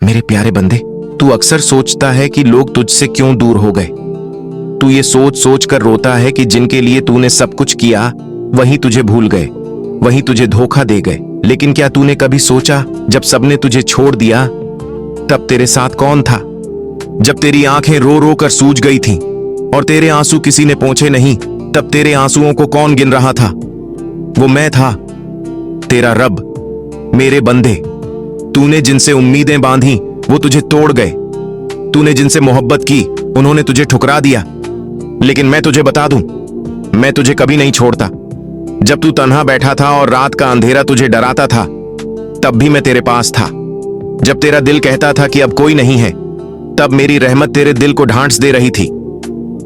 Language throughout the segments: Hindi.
मेरे प्यारे बंदे, तू अक्सर सोचता है कि लोग तुझसे क्यों दूर हो गए। तू ये सोच सोच कर रोता है कि जिनके लिए तूने सब कुछ किया वही तुझे भूल गए, वही तुझे धोखा दे गए। लेकिन क्या तूने कभी सोचा, जब सबने तुझे छोड़ दिया तब तेरे साथ कौन था? जब तेरी आंखें रो रो कर सूज गई थीं और तेरे आंसू किसी ने पोंछे नहीं, तब तेरे आंसुओं को कौन गिन रहा था? वो मैं था, तेरा रब। मेरे बंदे, तूने जिनसे उम्मीदें बांधी वो तुझे तोड़ गए। तूने जिनसे मोहब्बत की उन्होंने तुझे ठुकरा दिया। लेकिन मैं तुझे बता दूं, मैं तुझे कभी नहीं छोड़ता। जब तू तन्हा बैठा था और रात का अंधेरा तुझे डराता था, तब भी मैं तेरे पास था। जब तेरा दिल कहता था कि अब कोई नहीं है, तब मेरी रहमत तेरे दिल को ढांढस दे रही थी।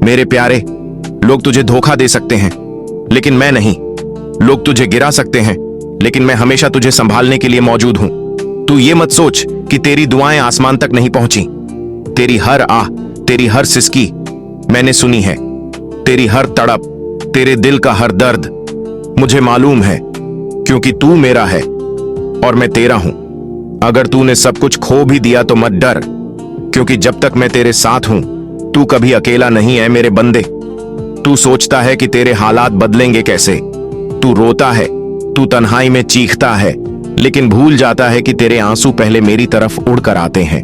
मेरे प्यारे, लोग तुझे धोखा दे सकते हैं लेकिन मैं नहीं। लोग तुझे गिरा सकते हैं लेकिन मैं हमेशा तुझे संभालने के लिए मौजूद हूं। तू ये मत सोच कि तेरी दुआएं आसमान तक नहीं पहुंची। तेरी हर आह, तेरी हर सिसकी मैंने सुनी है। तेरी हर तड़प, तेरे दिल का हर दर्द मुझे मालूम है, क्योंकि तू मेरा है और मैं तेरा हूं। अगर तूने सब कुछ खो भी दिया तो मत डर, क्योंकि जब तक मैं तेरे साथ हूं तू कभी अकेला नहीं है। मेरे बंदे, तू सोचता है कि तेरे हालात बदलेंगे कैसे। तू रोता है, तू तन्हाई में चीखता है, लेकिन भूल जाता है कि तेरे आंसू पहले मेरी तरफ उड़कर आते हैं।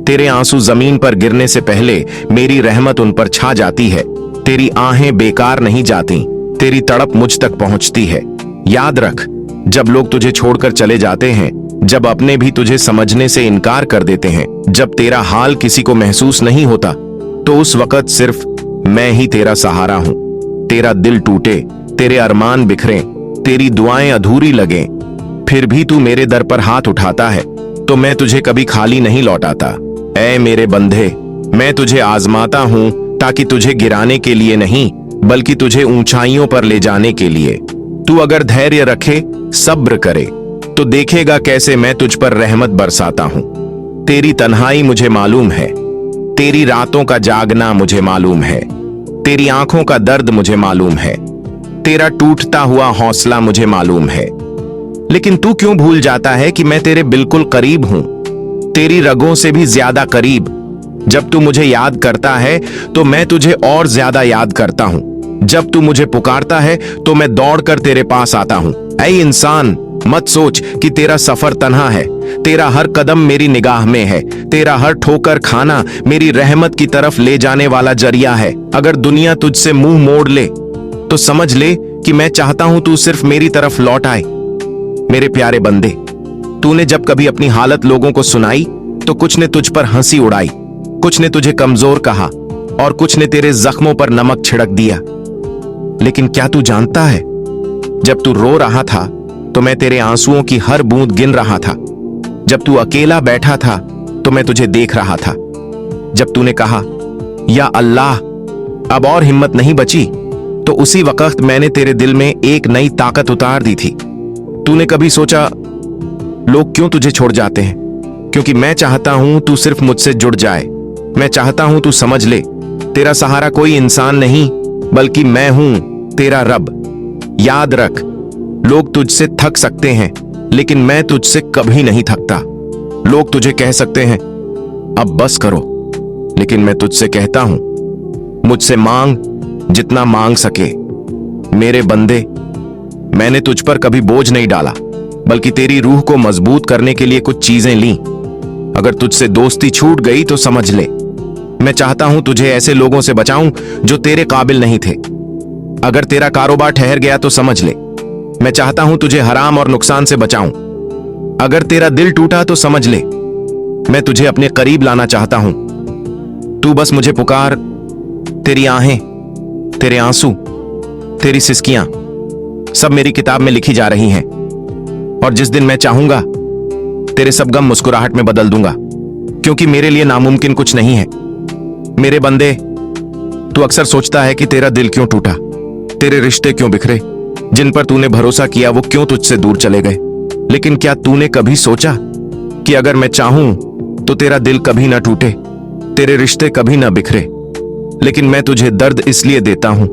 तेरे आंसू जमीन पर गिरने से पहले मेरी रहमत उन पर छा जाती है। तेरी आहें बेकार नहीं जाती, तेरी तड़प मुझ तक पहुंचती है। याद रख, जब लोग तुझे छोड़कर चले जाते हैं, जब अपने भी तुझे समझने से इनकार कर देते हैं, जब तेरा हाल किसी को महसूस नहीं होता, तो उस वक्त सिर्फ मैं ही तेरा सहारा हूं। तेरा दिल टूटे, तेरे अरमान बिखरे, तेरी दुआएं अधूरी लगें, फिर भी तू मेरे दर पर हाथ उठाता है, तो मैं तुझे कभी खाली नहीं लौटाता। ऐ मेरे बंधे, मैं तुझे आजमाता हूं ताकि तुझे गिराने के लिए नहीं, बल्कि तुझे ऊंचाइयों पर ले जाने के लिए। तू अगर धैर्य रखे, सब्र करे, तो देखेगा कैसे मैं तुझ पर रहमत बरसाता हूं। तेरी तन्हाई मुझे मालूम है, तेरी रातों का जागना मुझे मालूम है, तेरी आंखों का दर्द मुझे मालूम है, तेरा टूटता हुआ हौसला मुझे मालूम है। लेकिन तू क्यों भूल जाता है कि मैं तेरे बिल्कुल करीब हूं, तेरी रगों से भी ज्यादा करीब। जब तू मुझे याद करता है तो मैं तुझे और ज्यादा याद करता हूं। जब तू मुझे पुकारता है तो मैं दौड़कर तेरे पास आता हूं। ऐ इंसान, मत सोच कि तेरा सफर तन्हा है। तेरा हर कदम मेरी निगाह में है, तेरा हर ठोकर खाना मेरी रहमत की तरफ ले जाने वाला जरिया है। अगर दुनिया तुझसे मुंह मोड़ ले तो समझ ले कि मैं चाहता हूं तू सिर्फ मेरी तरफ लौट आए। मेरे प्यारे बंदे, तूने जब कभी अपनी हालत लोगों को सुनाई तो कुछ ने तुझ पर हंसी उड़ाई, कुछ ने तुझे कमजोर कहा और कुछ ने तेरे जख्मों पर नमक छिड़क दिया। लेकिन क्या तू जानता है, जब तू रो रहा था तो मैं तेरे आंसुओं की हर बूंद गिन रहा था। जब तू अकेला बैठा था तो मैं तुझे देख रहा था। जब तूने कहा, या अल्लाह अब और हिम्मत नहीं बची, तो उसी वक्त मैंने तेरे दिल में एक नई ताकत उतार दी थी। तूने कभी सोचा लोग क्यों तुझे छोड़ जाते हैं? क्योंकि मैं चाहता हूं तू सिर्फ मुझसे जुड़ जाए। मैं चाहता हूं तू समझ ले, तेरा सहारा कोई इंसान नहीं बल्कि मैं हूं, तेरा रब। याद रख, लोग तुझसे थक सकते हैं लेकिन मैं तुझसे कभी नहीं थकता। लोग तुझे कह सकते हैं अब बस करो, लेकिन मैं तुझसे कहता हूं मुझसे मांग जितना मांग सके। मेरे बंदे, मैंने तुझ पर कभी बोझ नहीं डाला, बल्कि तेरी रूह को मजबूत करने के लिए कुछ चीजें लीं। अगर तुझसे दोस्ती छूट गई तो समझ ले, मैं चाहता हूं तुझे ऐसे लोगों से बचाऊं जो तेरे काबिल नहीं थे। अगर तेरा कारोबार ठहर गया तो समझ ले, मैं चाहता हूं तुझे हराम और नुकसान से बचाऊं। अगर तेरा दिल टूटा तो समझ ले, मैं तुझे अपने करीब लाना चाहता हूं। तू बस मुझे पुकार। तेरी आहें, तेरे आंसू, तेरी सिसकियां सब मेरी किताब में लिखी जा रही हैं, और जिस दिन मैं चाहूंगा तेरे सब गम मुस्कुराहट में बदल दूंगा, क्योंकि मेरे लिए नामुमकिन कुछ नहीं है। मेरे बंदे, तू अक्सर सोचता है कि तेरा दिल क्यों टूटा, तेरे रिश्ते क्यों बिखरे, जिन पर तूने भरोसा किया वो क्यों तुझसे दूर चले गए। लेकिन क्या तूने कभी सोचा कि अगर मैं चाहूं तो तेरा दिल कभी ना टूटे, तेरे रिश्ते कभी ना बिखरे। लेकिन मैं तुझे दर्द इसलिए देता हूं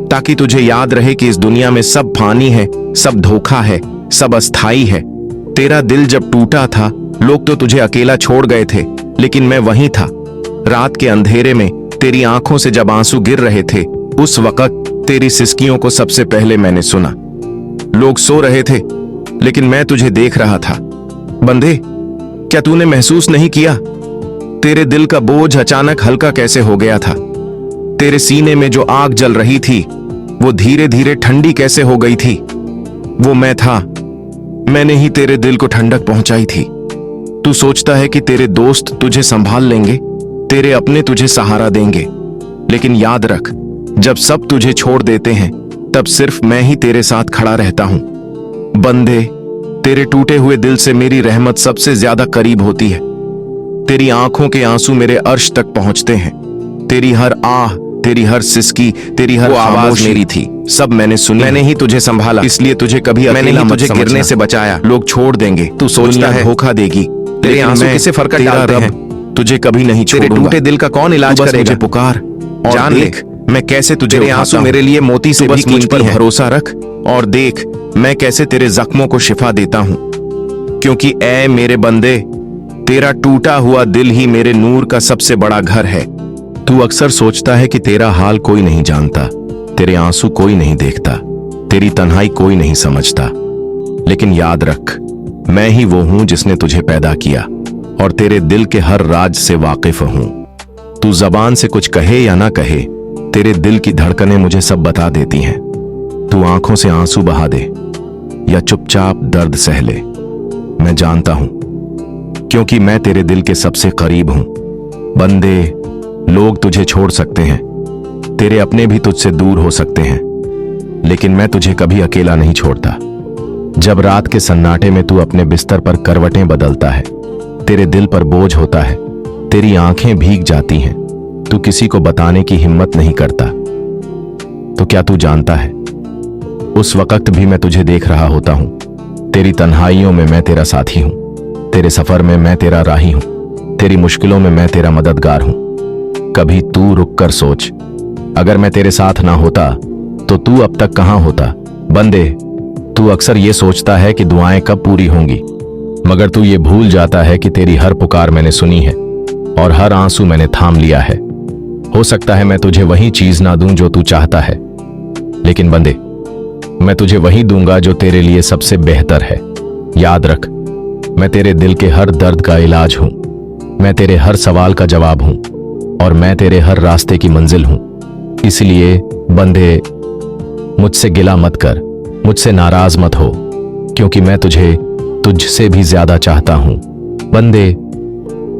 ताकि तुझे याद रहे कि इस दुनिया में सब फानी है, सब धोखा है, सब अस्थाई है। तेरा दिल जब टूटा था, लोग तो तुझे अकेला छोड़ गए थे, लेकिन मैं वहीं था। रात के अंधेरे में तेरी आंखों से जब आंसू गिर रहे थे, उस वक्त तेरी सिसकियों को सबसे पहले मैंने सुना। लोग सो रहे थे, लेकिन मैं तुझे देख रहा था। बंदे, क्या तूने महसूस नहीं किया? तेरे दिल का बोझ अचानक हल्का कैसे हो गया था। तेरे सीने में जो आग जल रही थी, वो धीरे धीरे ठंडी कैसे हो गई थी। वो मैं था। मैंने ही तेरे दिल को ठंडक पहुंचाई थी। तू सोचता है कि तेरे दोस्त तुझे संभाल लेंगे, तेरे अपने तुझे सहारा देंगे, लेकिन याद रख, जब सब तुझे छोड़ देते हैं, तब सिर्फ मैं ही तेरे साथ खड़ा रहता हूं। बंदे, तेरे टूटे हुए दिल से मेरी रहमत सबसे ज्यादा करीब होती है। तेरी आंखों के आंसू मेरे अर्श तक पहुंचते हैं। तेरी हर आह, तेरी हर सिसकी, तेरी हर आवाज मेरी थी। सब मैंने सुनी। मैंने ही तुझे संभाला, इसलिए तुझे कभी अकेला मत समझना। गिरने से बचाया। लोग छोड़ देंगे, तू सोचता है धोखा देगी। तेरे आंसू किसे फर्क डालते हैं? तुझे कभी नहीं छोड़ूंगा। तेरे टूटे दिल का कौन इलाज करेगा? मुझे पुकार और जान देख, मैं कैसे तुझे तेरे आंसू मेरे लिए मोती से भी कीमती हैं। भरोसा रख और देख, मैं कैसे तेरे जख्मों को शिफा देता हूं। क्योंकि ऐ मेरे बंदे, तेरा टूटा हुआ दिल ही मेरे नूर का सबसे बड़ा घर है। तू अक्सर सोचता है कि तेरा हाल कोई नहीं जानता, तेरे आंसू कोई नहीं देखता, तेरी तन्हाई कोई नहीं समझता। लेकिन याद रख, मैं ही वो हूं जिसने तुझे पैदा किया और तेरे दिल के हर राज से वाकिफ हूं। तू जबान से कुछ कहे या ना कहे, तेरे दिल की धड़कनें मुझे सब बता देती हैं। तू आंखों से आंसू बहा दे या चुपचाप दर्द सह ले, मैं जानता हूं, क्योंकि मैं तेरे दिल के सबसे करीब हूं। बंदे, लोग तुझे छोड़ सकते हैं, तेरे अपने भी तुझसे दूर हो सकते हैं, लेकिन मैं तुझे कभी अकेला नहीं छोड़ता। जब रात के सन्नाटे में तू अपने बिस्तर पर करवटें बदलता है, तेरे दिल पर बोझ होता है, तेरी आंखें भीग जाती हैं, तू किसी को बताने की हिम्मत नहीं करता, तो क्या तू जानता है, उस वक्त भी मैं तुझे देख रहा होता हूं। तेरी तन्हाइयों में मैं तेरा साथी हूं, तेरे सफर में मैं तेरा राही हूं, तेरी मुश्किलों में मैं तेरा मददगार हूं। कभी तू रुक कर सोच, अगर मैं तेरे साथ ना होता तो तू अब तक कहां होता। बंदे, तू अक्सर ये सोचता है कि दुआएं कब पूरी होंगी, मगर तू ये भूल जाता है कि तेरी हर पुकार मैंने सुनी है और हर आंसू मैंने थाम लिया है। हो सकता है मैं तुझे वही चीज ना दूं जो तू चाहता है, लेकिन बंदे, मैं तुझे वही दूंगा जो तेरे लिए सबसे बेहतर है। याद रख, मैं तेरे दिल के हर दर्द का इलाज हूं, मैं तेरे हर सवाल का जवाब हूं और मैं तेरे हर रास्ते की मंजिल हूं। इसलिए बंदे, मुझसे गिला मत कर, मुझसे नाराज मत हो, क्योंकि मैं तुझे तुझसे भी ज्यादा चाहता हूं। बंदे,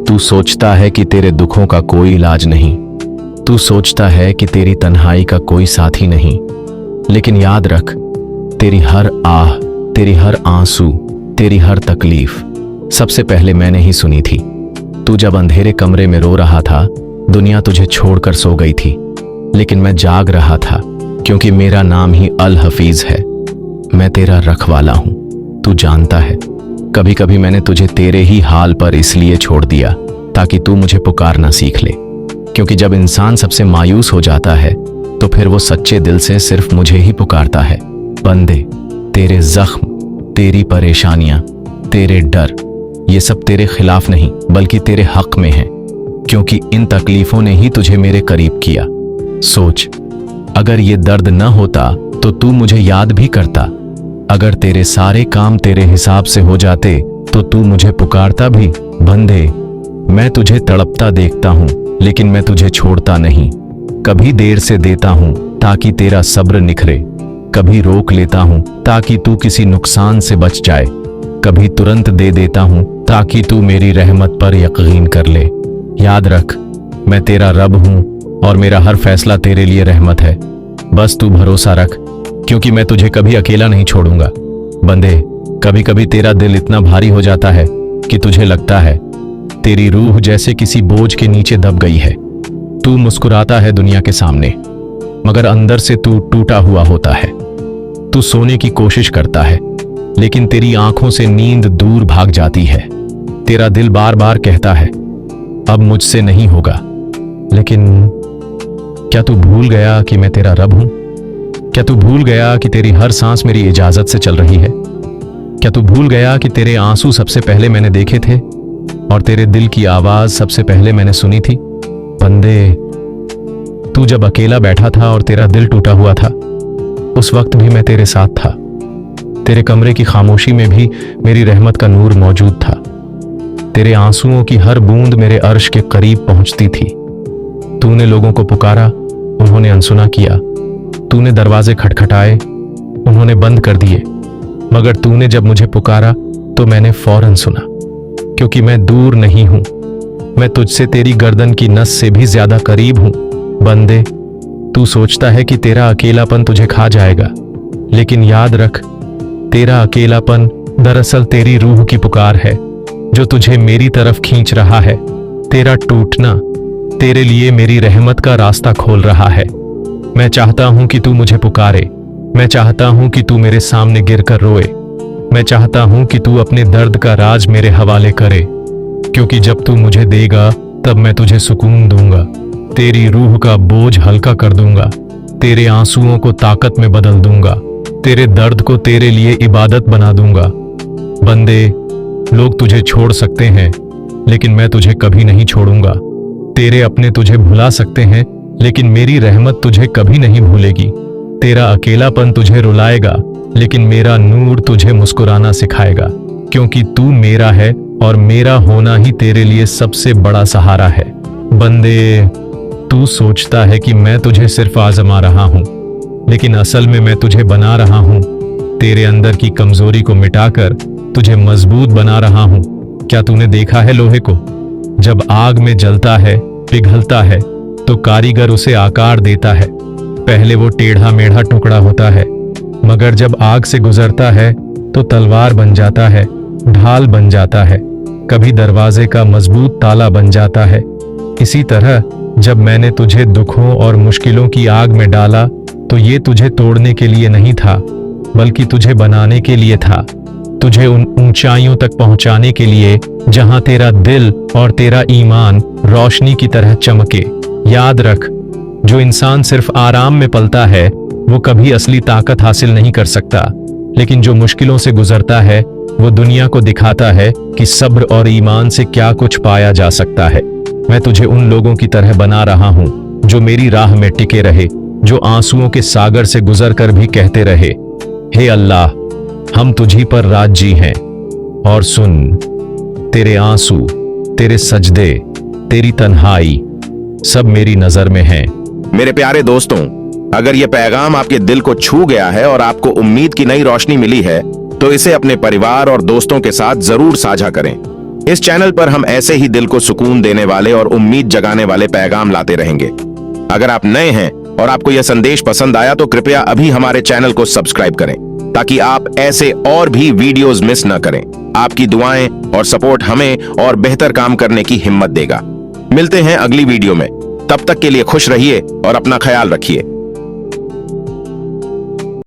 तू सोचता है कि तेरे दुखों का कोई इलाज नहीं, तू सोचता है कि तेरी तन्हाई का कोई साथी नहीं, लेकिन याद रख, तेरी हर आह, तेरी हर आंसू, तेरी हर तकलीफ सबसे पहले मैंने ही सुनी थी। तू जब अंधेरे कमरे में रो रहा था, दुनिया तुझे छोड़कर सो गई थी, लेकिन मैं जाग रहा था, क्योंकि मेरा नाम ही अल हफीज है। मैं तेरा रखवाला हूं, तू जानता है। कभी कभी मैंने तुझे तेरे ही हाल पर इसलिए छोड़ दिया ताकि तू मुझे पुकारना सीख ले, क्योंकि जब इंसान सबसे मायूस हो जाता है तो फिर वो सच्चे दिल से सिर्फ मुझे ही पुकारता है। बंदे, तेरे जख्म, तेरी परेशानियां, तेरे डर, ये सब तेरे खिलाफ नहीं बल्कि तेरे हक में हैं, क्योंकि इन तकलीफों ने ही तुझे मेरे करीब किया। सोच, अगर ये दर्द न होता तो तू मुझे याद भी करता, अगर तेरे सारे काम तेरे हिसाब से हो जाते तो तू मुझे पुकारता भी। बंदे, मैं तुझे तड़पता देखता हूं, लेकिन मैं तुझे छोड़ता नहीं। कभी देर से देता हूं ताकि तेरा सब्र निखरे, कभी रोक लेता हूं ताकि तू किसी नुकसान से बच जाए, कभी तुरंत दे देता हूं ताकि तू मेरी रहमत पर यकीन कर ले। याद रख, मैं तेरा रब हूं और मेरा हर फैसला तेरे लिए रहमत है। बस तू भरोसा रख, क्योंकि मैं तुझे कभी अकेला नहीं छोड़ूंगा। बंदे, कभी कभी तेरा दिल इतना भारी हो जाता है कि तुझे लगता है तेरी रूह जैसे किसी बोझ के नीचे दब गई है। तू मुस्कुराता है दुनिया के सामने, मगर अंदर से तू टूटा हुआ होता है। तू सोने की कोशिश करता है, लेकिन तेरी आंखों से नींद दूर भाग जाती है। तेरा दिल बार बार कहता है, अब मुझसे नहीं होगा। लेकिन क्या तू भूल गया कि मैं तेरा रब हूं? क्या तू भूल गया कि तेरी हर सांस मेरी इजाजत से चल रही है? क्या क्या तू भूल गया कि तेरे आंसू सबसे पहले मैंने देखे थे और तेरे दिल की आवाज सबसे पहले मैंने सुनी थी? बंदे, तू जब अकेला बैठा था और तेरा दिल टूटा हुआ था, उस वक्त भी मैं तेरे साथ था। तेरे कमरे की खामोशी में भी मेरी रहमत का नूर मौजूद था। तेरे आंसुओं की हर बूंद मेरे अर्श के करीब पहुंचती थी। तूने लोगों को पुकारा, उन्होंने अनसुना किया। तूने दरवाजे खटखटाए, उन्होंने बंद कर दिए। मगर तूने जब मुझे पुकारा तो मैंने फौरन सुना, क्योंकि मैं दूर नहीं हूं, मैं तुझसे तेरी गर्दन की नस से भी ज्यादा करीब हूं। बंदे, तू सोचता है कि तेरा अकेलापन तुझे खा जाएगा, लेकिन याद रख, तेरा अकेलापन दरअसल तेरी रूह की पुकार है जो तुझे मेरी तरफ खींच रहा है। तेरा टूटना तेरे लिए मेरी रहमत का रास्ता खोल रहा है। मैं चाहता हूं कि तू मुझे पुकारे, मैं चाहता हूं कि तू मेरे सामने गिरकर रोए, मैं चाहता हूं कि तू अपने दर्द का राज मेरे हवाले करे, क्योंकि जब तू मुझे देगा तब मैं तुझे सुकून दूंगा, तेरी रूह का बोझ हल्का कर दूंगा, तेरे आंसुओं को ताकत में बदल दूंगा, तेरे दर्द को तेरे लिए इबादत बना दूंगा। बंदे, लोग तुझे छोड़ सकते हैं, लेकिन मैं तुझे कभी नहीं छोड़ूंगा। तेरे अपने तुझे भुला सकते हैं, लेकिन मेरी रहमत तुझे कभी नहीं भूलेगी। तेरा अकेलापन तुझे रुलाएगा, लेकिन मेरा नूर तुझे मुस्कुराना सिखाएगा, क्योंकि तू मेरा है और मेरा होना ही तेरे लिए सबसे बड़ा सहारा है। बंदे, तू सोचता है कि मैं तुझे सिर्फ आजमा रहा हूं, लेकिन असल में मैं तुझे बना रहा हूं। तेरे अंदर की कमजोरी को मिटाकर तुझे मजबूत बना रहा हूं। क्या तूने देखा है लोहे को? जब आग में जलता है, पिघलता है, तो कारीगर उसे आकार देता है। पहले वो टेढ़ा मेढ़ा टुकड़ा होता है, मगर जब आग से गुजरता है तो तलवार बन जाता है, ढाल बन जाता है, कभी दरवाजे का मजबूत ताला बन जाता है। इसी तरह जब मैंने तुझे दुखों और मुश्किलों की आग में डाला तो ये तुझे तोड़ने के लिए नहीं था, बल्कि तुझे बनाने के लिए था, तुझे उन ऊंचाइयों तक पहुंचाने के लिए जहां तेरा दिल और तेरा ईमान रोशनी की तरह चमके। याद रख, जो इंसान सिर्फ आराम में पलता है वो कभी असली ताकत हासिल नहीं कर सकता, लेकिन जो मुश्किलों से गुजरता है वो दुनिया को दिखाता है कि सब्र और ईमान से क्या कुछ पाया जा सकता है। मैं तुझे उन लोगों की तरह बना रहा हूं जो मेरी राह में टिके रहे, जो आंसुओं के सागर से गुजर कर भी कहते रहे, हे अल्लाह, हम तुझी पर राजी हैं। और सुन, तेरे आंसू, तेरे सजदे, तेरी तन्हाई सब मेरी नजर में हैं। मेरे प्यारे दोस्तों, अगर यह पैगाम आपके दिल को छू गया है और आपको उम्मीद की नई रोशनी मिली है, तो इसे अपने परिवार और दोस्तों के साथ जरूर साझा करें। इस चैनल पर हम ऐसे ही दिल को सुकून देने वाले और उम्मीद जगाने वाले पैगाम लाते रहेंगे। अगर आप नए हैं और आपको यह संदेश पसंद आया तो कृपया अभी हमारे चैनल को सब्सक्राइब करें, ताकि आप ऐसे और भी वीडियोस मिस न करें। आपकी दुआएं और सपोर्ट हमें और बेहतर काम करने की हिम्मत देगा। मिलते हैं अगली वीडियो में, तब तक के लिए खुश रहिए और अपना ख्याल रखिए।